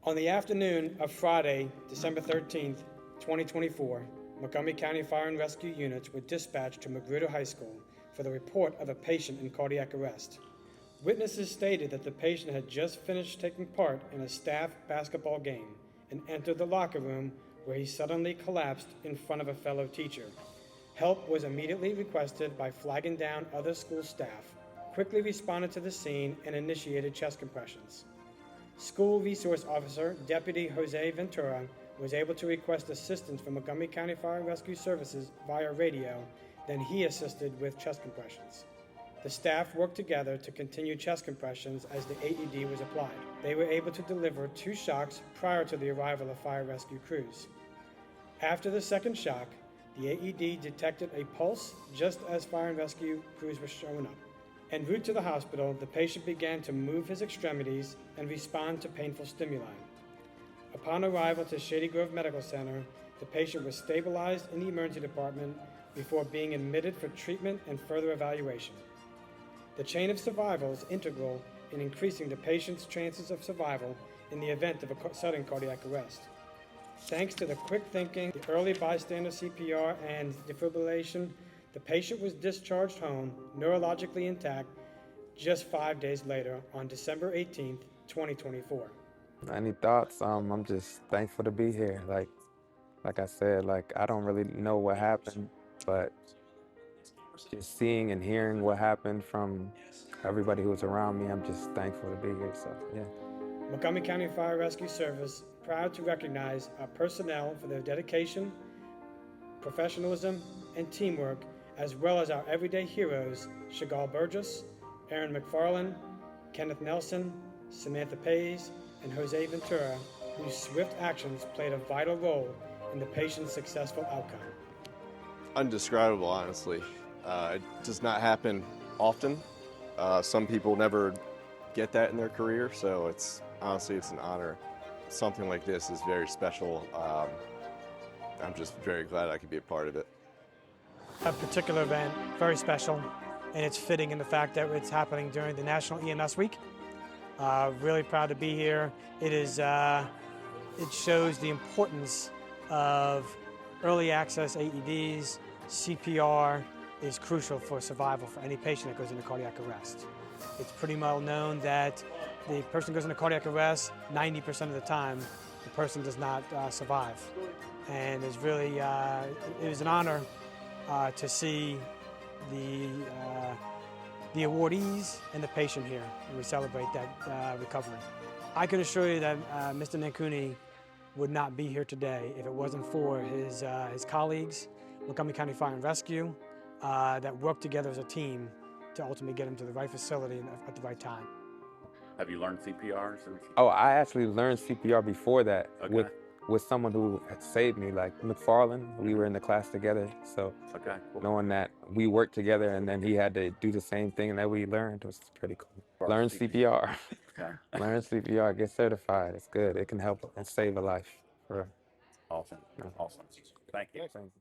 On the afternoon of Friday, December 13th, 2024, Montgomery County Fire and Rescue units were dispatched to Magruder High School for the report of a patient in cardiac arrest. Witnesses stated that the patient had just finished taking part in a staff basketball game and entered the locker room where he suddenly collapsed in front of a fellow teacher. Help was immediately requested by flagging down other school staff, quickly responded to the scene, and initiated chest compressions. School Resource Officer Deputy Jose Ventura was able to request assistance from Montgomery County Fire and Rescue Services via radio, then he assisted with chest compressions. The staff worked together to continue chest compressions as the AED was applied. They were able to deliver 2 shocks prior to the arrival of fire rescue crews. After the second shock, the AED detected a pulse just as fire and rescue crews were showing up. En route to the hospital, the patient began to move his extremities and respond to painful stimuli. Upon arrival to Shady Grove Medical Center, the patient was stabilized in the emergency department before being admitted for treatment and further evaluation. The chain of survival is integral in increasing the patient's chances of survival in the event of a sudden cardiac arrest. Thanks to the quick thinking, the early bystander CPR, and defibrillation, the patient was discharged home, neurologically intact, just 5 days later on December 18th, 2024. Any thoughts? I'm just thankful to be here. Like I said, I don't really know what happened, but just seeing and hearing what happened from everybody who was around me, I'm just thankful to be here, so yeah. Montgomery County Fire Rescue Service, proud to recognize our personnel for their dedication, professionalism, and teamwork, as well as our everyday heroes, Chagall Burgess, Aaron McFarland, Kenneth Nelson, Samantha Pays, and Jose Ventura, whose swift actions played a vital role in the patient's successful outcome. Undescribable, honestly. It does not happen often. Some people never get that in their career, so it's an honor. Something like this is very special. I'm just very glad I could be a part of it. A particular event, very special, and it's fitting in the fact that it's happening during the National EMS Week. Really proud to be here. It shows the importance of early access AEDs. CPR is crucial for survival for any patient that goes into cardiac arrest. It's pretty well known that the person goes into cardiac arrest, 90% of the time, the person does not survive. And it's really, it was an honor to see the awardees and the patient here, and we celebrate that recovery. I can assure you that Mr. Nankuni would not be here today if it wasn't for his colleagues, Montgomery County Fire and Rescue, that worked together as a team to ultimately get him to the right facility at the right time. Have you learned CPR? Oh, I actually learned CPR before that. Okay. With someone who had saved me, like McFarland. We were in the class together, so Okay, cool. knowing that we worked together and then he had to do the same thing that we learned was pretty cool. Learn CPR. Okay. Learn CPR, get certified. It's good. It can help and save a life. Awesome. Awesome. Thank you. Thank you.